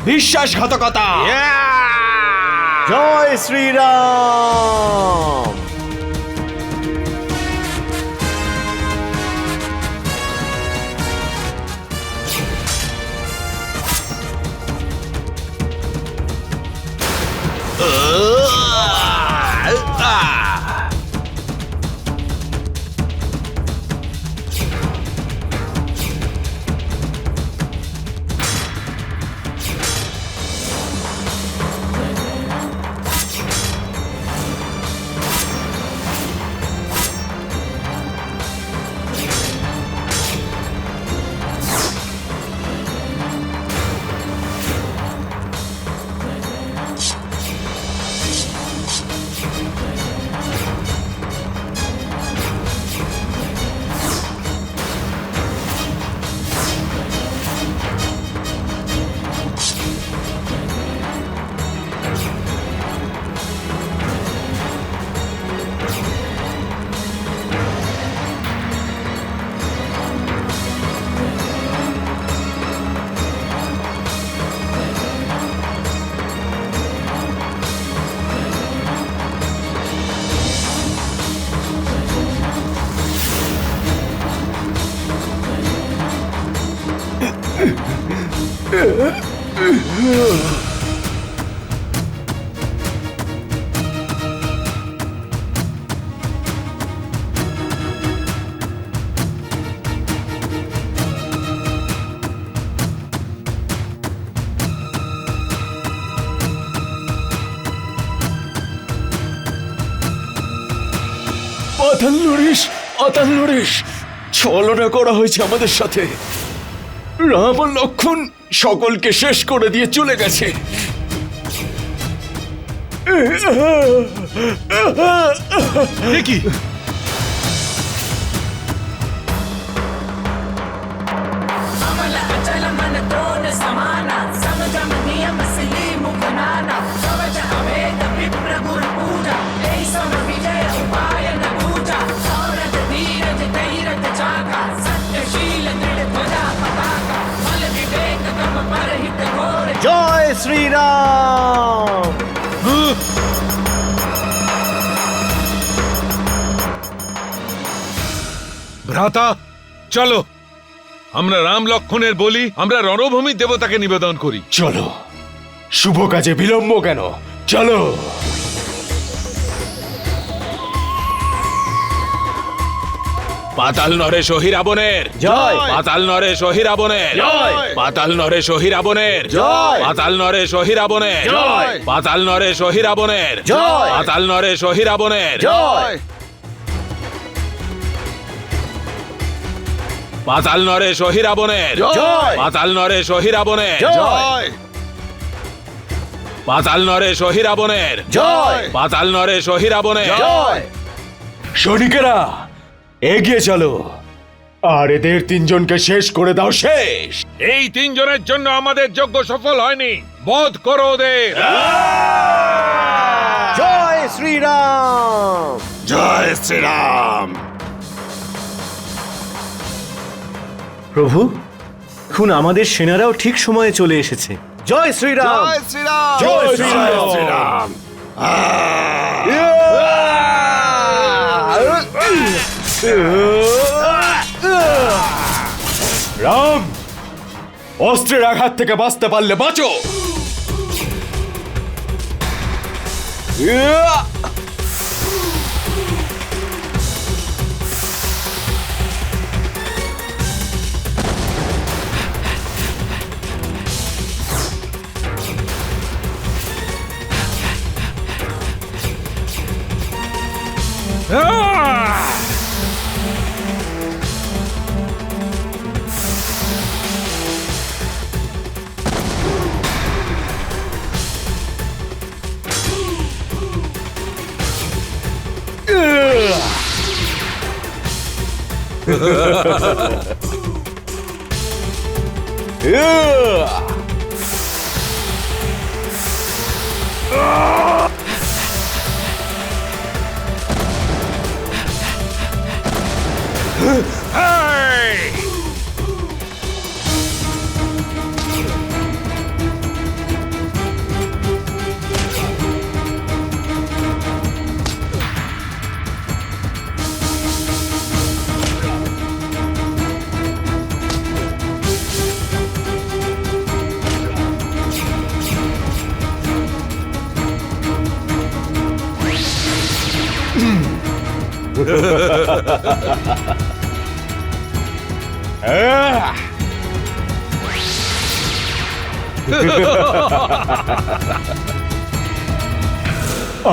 বিশ্বাসঘাতকতা। জয় শ্রীরাম। পাতাল নরেশ, ছলনা করা হয়েছে আমাদের সাথে। রাম আর লক্ষ্মণ সকলকে শেষ করে দিয়ে চলে গেছে। কি জয় শ্রীরাম। ভ্রাতা, চলো আমরা রাম লক্ষ্মণের বলি আমরা রণভূমির দেবতাকে নিবেদন করি। চলো, শুভ কাজে বিলম্ব কেন, চলো। পাতাল নরেশ ও রাবণের জয়। পাতাল নরেশ ও রাবণের জয়। পাতাল নরেশ ও রাবণের জয়। পাতাল নরেশ ও রাবণের জয়। পাতাল নরেশ ও রাবণের জয়। পাতাল নরেশ ও রাবণের জয়। পাতাল নরেশ ও রাবণের জয়। পাতাল নরেশ ও রাবণের জয়। পাতাল নরেশ ও রাবণের জয়। পাতাল নরেশ ও রাবণের জয়। সৈনিকেরা এগিয়ে চলো, আর এদের তিনজনকে শেষ করে দাও। শেষ। এই তিনজনের জন্য আমাদের যজ্ঞ সফল হয়নি, বধ করো ওদের। জয় শ্রীরাম। জয় শ্রীরাম। প্রভু, এখন আমাদের সেনারাও ঠিক সময়ে চলে এসেছে। জয় শ্রীরাম। জয় শ্রীরাম। রাম, অস্ত্রের আঘাত থেকে বাঁচতে পারলে বাঁচো।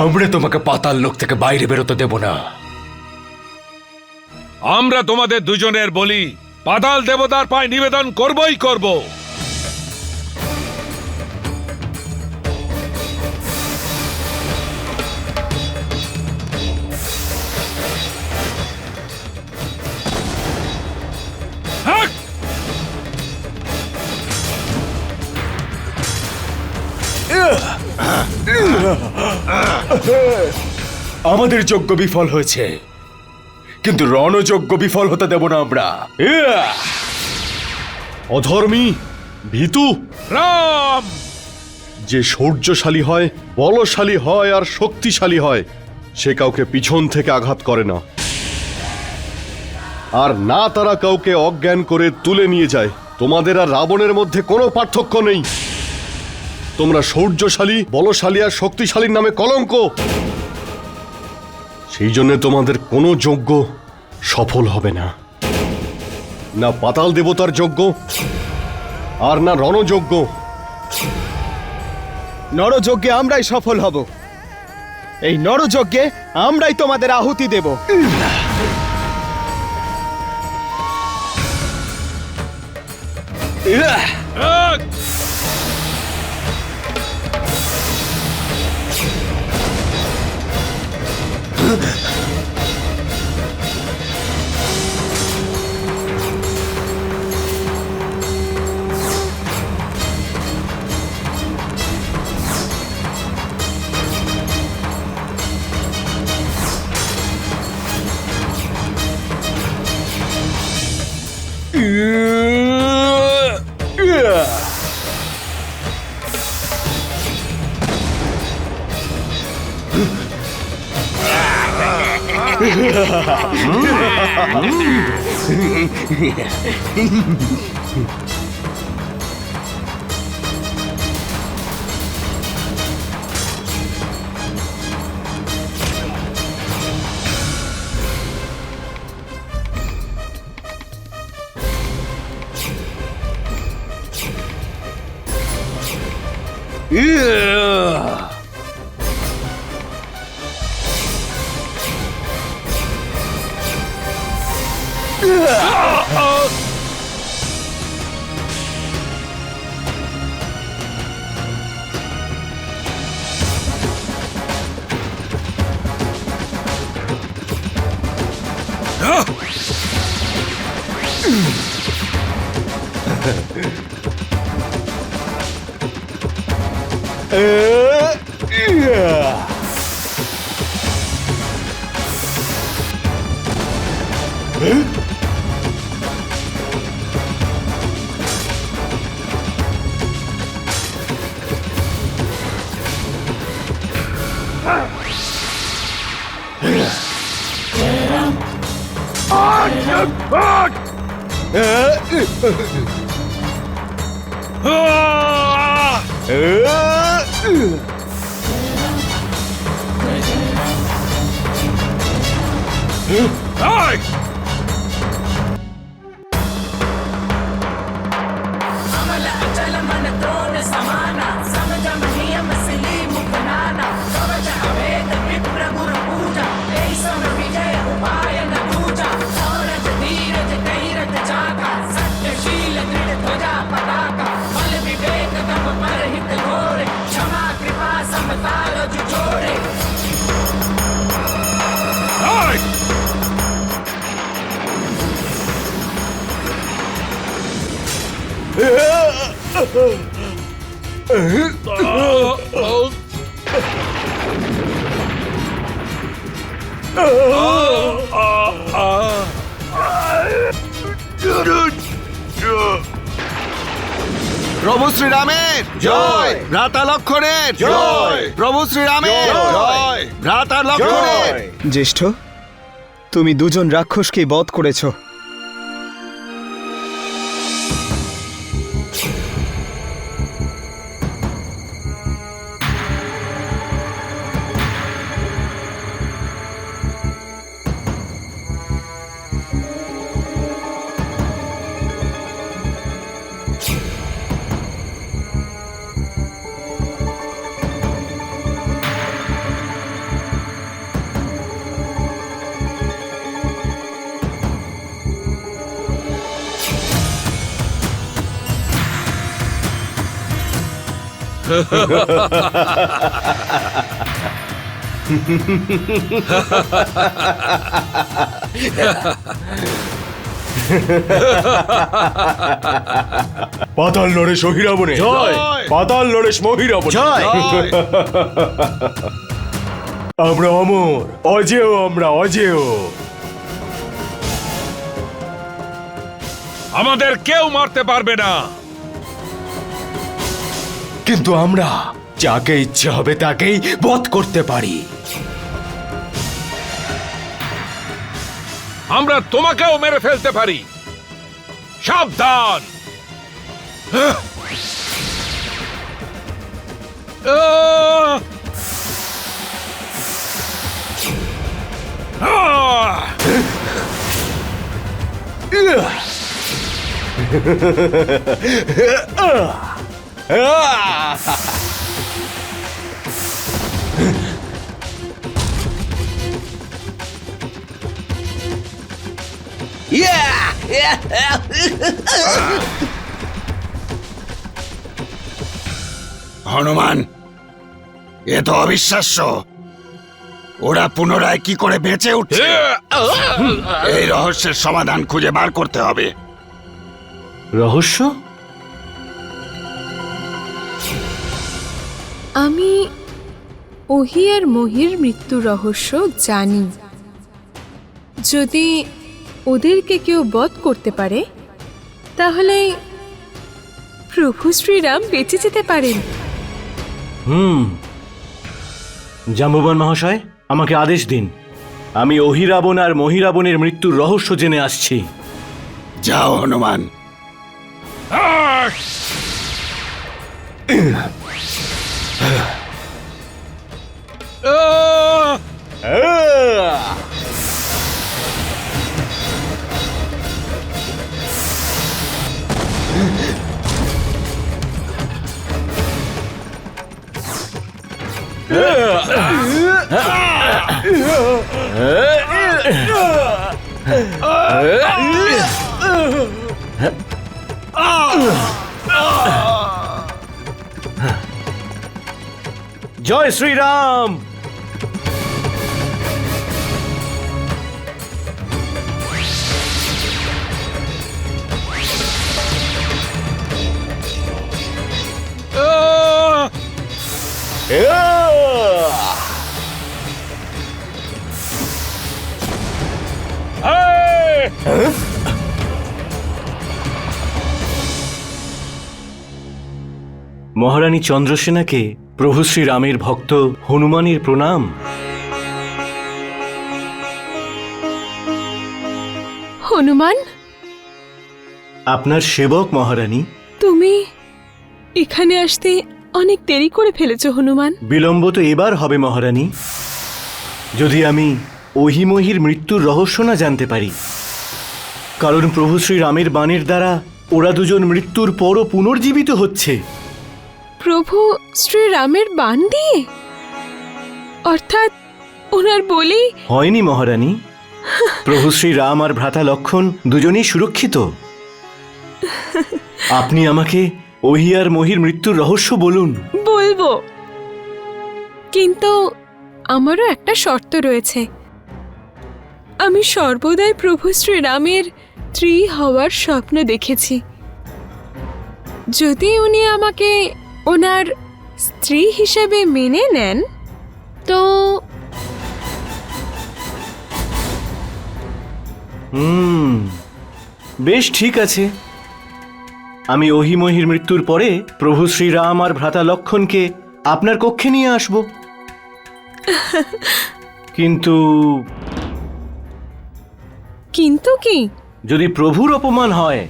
আমরা তোমাকে পাতাল লোক থেকে বাইরে বেরোতে দেব না। আমরা তোমাদের দুজনের বলি পাতাল দেবতার পায়ে নিবেদন করবই করব। হাক! আমাদের যজ্ঞ বিফল হয়েছে, কিন্তু রণযজ্ঞ বিফল হতে দেব না আমরা। অধর্মী, ভীতু, রাম! যে শৌর্যশালী হয়, বলশালী হয় আর শক্তিশালী হয়, সে কাউকে পিছন থেকে আঘাত করে না, আর না তারা কাউকে অজ্ঞান করে তুলে নিয়ে যায়। তোমাদের আর রাবণের মধ্যে কোনো পার্থক্য নেই। তোমরা শৌর্যশালী, বলশালী আর শক্তিশালীর নামে কলঙ্ক। সেই জন্য তোমাদের কোনো যজ্ঞ সফল হবে না, না পাতাল দেবতার যজ্ঞ আর না রণযজ্ঞ। নরযজ্ঞে আমরাই সফল হব। এই নরযজ্ঞে আমরাই তোমাদের আহুতি দেব। হাক! अमल अचल मन द्रोण समाना समझ महीयम सलीम बनाना कवच अभेद विप्र गुरु पूजा तेई सम विजय उपाय न दूजा औरज धीरज कैरत जाका सत्यशील दृढ़ ध्वजा पताका बल विवेक तम पर हित घोरे क्षमा कृपा समता रज जोड़े প্রভু শ্রীরামের জয়, ভ্রাতা লক্ষণের জয়, প্রভু শ্রীরামের জয়, ভ্রাতা লক্ষণের। জ্যেষ্ঠ, তুমি দুজন রাক্ষসকে বধ করেছো। পাতাল নরেশ অহিরাবণে জয়! পাতাল নরেশ মহিরাবণে জয়! আমরা অমর, অজেয়, আমরা অজেয়। আমাদের কেউ মারতে পারবে না। কিন্তু আমরা যাকে ইচ্ছে হবে তাকেই বধ করতে পারি। আমরা তোমাকেও মেরে ফেলতে পারি। সাবধান! হনুমান, এ তো অবিশ্বাস্য। ওরা পুনরায় কি করে বেঁচে উঠছে? এই রহস্যের সমাধান খুঁজে বার করতে হবে। রহস্য? আমি ওহি আর মহির মৃত্যু রহস্য জানি। যদি ওদেরকে কেউ বধ করতে পারে তাহলে প্রভু শ্রীরাম বেঁচে যেতে পারেন। জাম্বুবান মহাশয়, আমাকে আদেশ দিন। আমি অহিরাবণ আর মহিরাবণের মৃত্যুর রহস্য জেনে আসছি। যাও হনুমান। জয় শ্রীরাম! মহারানী চন্দ্রসেনাকে প্রভু শ্রীরামের ভক্ত হনুমানের প্রণাম। হনুমান, আপনার সেবক মহারানী। তুমি এখানে আসতে অনেক দেরি করে ফেলেছো হনুমান। বিলম্ব তো এবার হবে মহারানী, যদি আমি অহিমহির মৃত্যুর রহস্য না জানতে পারি। কারণ প্রভু শ্রীরামের বাণের দ্বারা ওরা দুজন মৃত্যুর পরও পুনর্জীবিত হচ্ছে। প্রভু শ্রীরামের বাণ দিয়ে? অর্থাৎ ওনার বলি? হয়নি মহারানী, প্রভু শ্রীরাম আর ভ্রাতা লক্ষণ দুজনেই সুরক্ষিত। আপনি আমাকে ওহি আর মহির মৃত্যুর রহস্য বলুন। বলবো, কিন্তু আমারও একটা শর্ত রয়েছে। আমি সর্বদাই প্রভু শ্রীরামের স্ত্রী হওয়ার স্বপ্ন দেখেছি। যদি উনি আমাকে ওনার স্ত্রী হিসেবে মেনে নেন তো বেশ ঠিক আছে, আমি অহিমহির মৃত্যুর পরে প্রভু শ্রীরাম আর ভ্রাতা লক্ষণকে আপনার কক্ষে নিয়ে আসব। কিন্তু কিন্তু কি? যদি প্রভুর অপমান হয়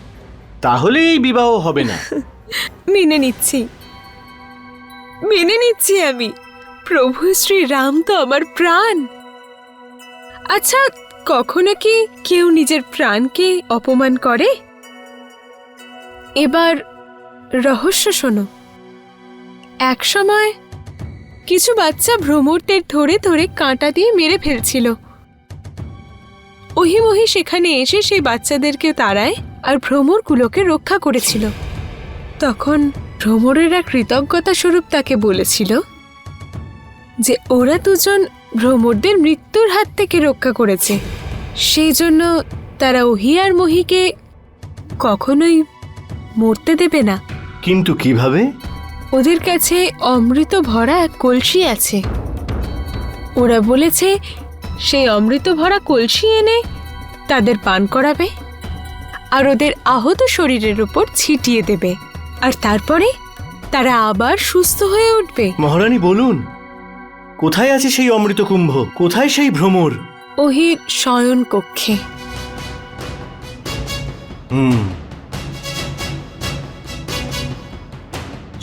তাহলে এই বিবাহ হবে না। মেনে নিচ্ছি, মেনে নিচ্ছি আমি। প্রভু শ্রী রাম তো আমার প্রাণ। আচ্ছা, কখনো কি কেউ নিজের প্রাণকে অপমান করে? এবার রহস্য শোনো। এক সময় কিছু বাচ্চা ভ্রমরদের ধরে ধরে কাঁটা দিয়ে মেরে ফেলছিল। অহিমহি সেখানে এসে সেই বাচ্চাদেরকে তাড়ায় আর ভ্রমরগুলোকে রক্ষা করেছিল। তখন ভ্রমরেরা কৃতজ্ঞতা স্বরূপ তাকে বলেছিল যে ওরা দুজন ভ্রমরদের মৃত্যুর হাত থেকে রক্ষা করেছে, সেই জন্য তারা অহি আর মহিকে কখনোই মরতে দেবে না। কিন্তু কিভাবে? ওদের কাছে অমৃত ভরা এক কলসি আছে। ওরা বলেছে সেই অমৃত ভরা কলসি এনে তাদের পান করাবে আর ওদের আহত শরীরের উপর ছিটিয়ে দেবে, আর তারপরে তারা আবার সুস্থ হয়ে উঠবে। মহারানী বলুন, কোথায় আছে সেই অমৃত কুম্ভ? কোথায় সেই ভ্রমর? ওহির শয়ন কক্ষে।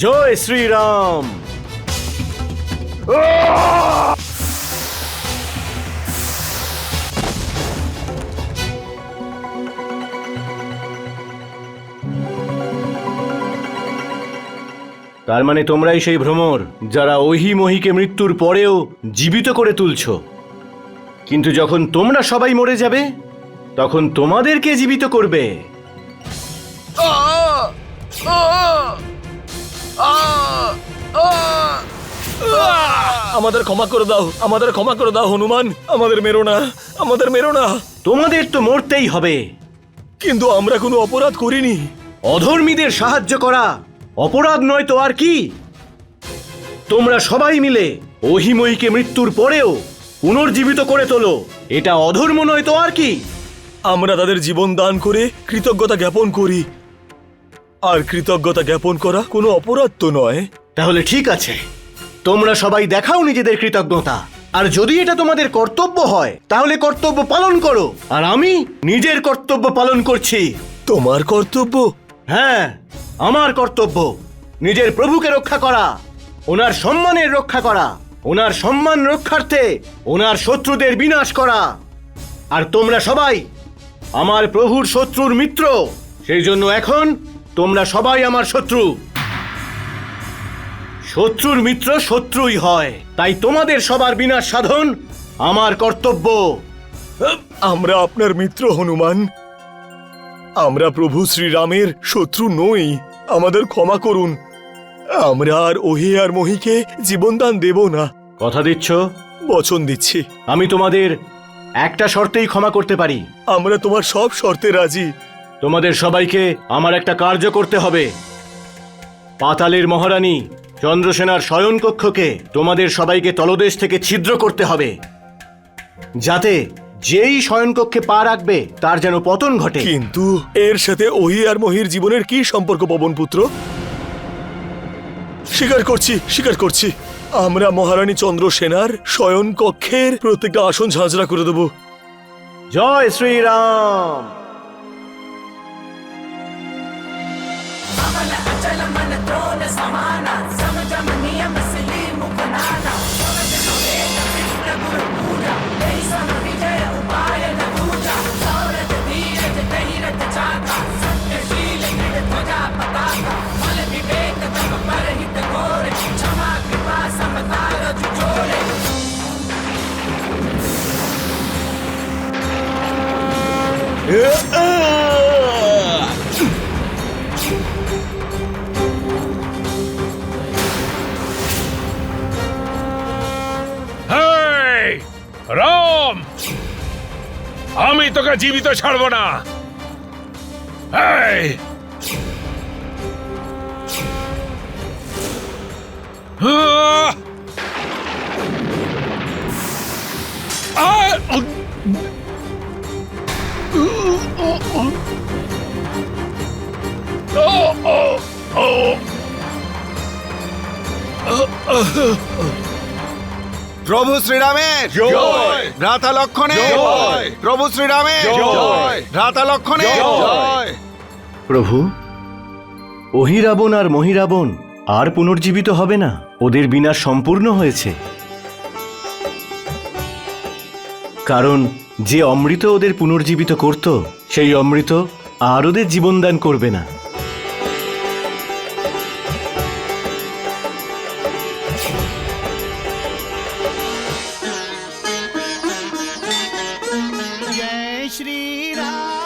জয় শ্রীরাম। তার মানে তোমরাই সেই ভ্রমর যারা অহিমহিকে মৃত্যুর পরেও জীবিত করে তুলছ। কিন্তু যখন তোমরা সবাই মরে যাবে তখন তোমাদেরকে জীবিত করবে। আমাদের ক্ষমা করে দাও, আমাদের ক্ষমা করে দাও হনুমান। আমাদের মেরো না, আমাদের মেরো না। তোমাদের তো মরতেই হবে। কিন্তু আমরা কোনো অপরাধ করিনি। অধর্মীদের সাহায্য করা অপরাধ নয় তো আর কি? তোমরা সবাই মিলে অহিমহিকে মৃত্যুর পরেও পুনর্জীবিত করে তোলো, এটা অধর্ম নয় তো আর কি? আমরা তাদের জীবন দান করে কৃতজ্ঞতা জ্ঞাপন করি, আর কৃতজ্ঞতা জ্ঞাপন করা কোনো অপরাধ তো নয়। তাহলে ঠিক আছে, তোমরা সবাই দেখাও নিজেদের কৃতজ্ঞতা। আর যদি এটা তোমাদের কর্তব্য হয় তাহলে কর্তব্য পালন করো। আর আমি নিজের কর্তব্য পালন করছি। তোমার কর্তব্য? হ্যাঁ, আমার কর্তব্য নিজের প্রভুকে রক্ষা করা, ওনার সম্মানের রক্ষা করা, ওনার সম্মান রক্ষার্থে ওনার শত্রুদের বিনাশ করা। আর তোমরা সবাই আমার প্রভুর শত্রুর মিত্র, সেই জন্য এখন তোমরা সবাই আমার শত্রু। শত্রুর মিত্র শত্রুই হয়, তাই তোমাদের সবার বিনাশ সাধন আমার কর্তব্য। আমরা আপনার মিত্র হনুমান। আমরা প্রভু শ্রীরামের শত্রু নই, আমাদের ক্ষমা করুন। আমরা আর ওহি আর মহিকে জীবনদান দেব না। কথা দিচ্ছ? বচন দিচ্ছি। আমি তোমাদের একটা শর্তেই ক্ষমা করতে পারি। আমরা তোমার সব শর্তে রাজি। তোমাদের সবাইকে আমার একটা কার্য করতে হবে। পাতালের মহারানী চন্দ্রসেনার শয়নকক্ষকে তোমাদের সবাইকে তলদেশ থেকে ছিদ্র করতে হবে, যাতে যেই শয়নকক্ষে পা রাখবে তার যেন পতন ঘটে। কিন্তু এর সাথে ওহি আর মহির জীবনের কি সম্পর্ক পবন পুত্র? স্বীকার করছি, স্বীকার করছি। আমরা মহারানী চন্দ্রসেনার শয়নকক্ষের প্রত্যেকটা আসন ঝাঁঝরা করে দেব। জয় শ্রীরাম। अमल अचल मन त्रोन समाना समझम नियम सिली मुख नाना समझ वेद विप्र गुरु पूजा यही सम विजय उपाय न दूजा सौरथ धीरज धैर्य चाका सत्यशील दृढ़ ध्वजा पताका बल विवेक तम परहित घोरे क्षमा कृपा समता रजु जोरे। হেই, রাম, আমি তোকে জীবিত ছাড়বো না। হেই, আহ! আহ! প্রভু শ্রীরামের জয়! ভ্রাতা লক্ষণের জয়! প্রভু শ্রীরামের জয়! ভ্রাতা লক্ষণের জয়! প্রভু অহিরাবণ আর মহিরাবণ আর পুনর্জীবিত হবে না, ওদের বিনাশ সম্পূর্ণ হয়েছে। কারণ যে অমৃত ওদের পুনর্জীবিত করত, সেই অমৃত আর ওদের জীবনদান করবে না। জয় শ্রী রাম।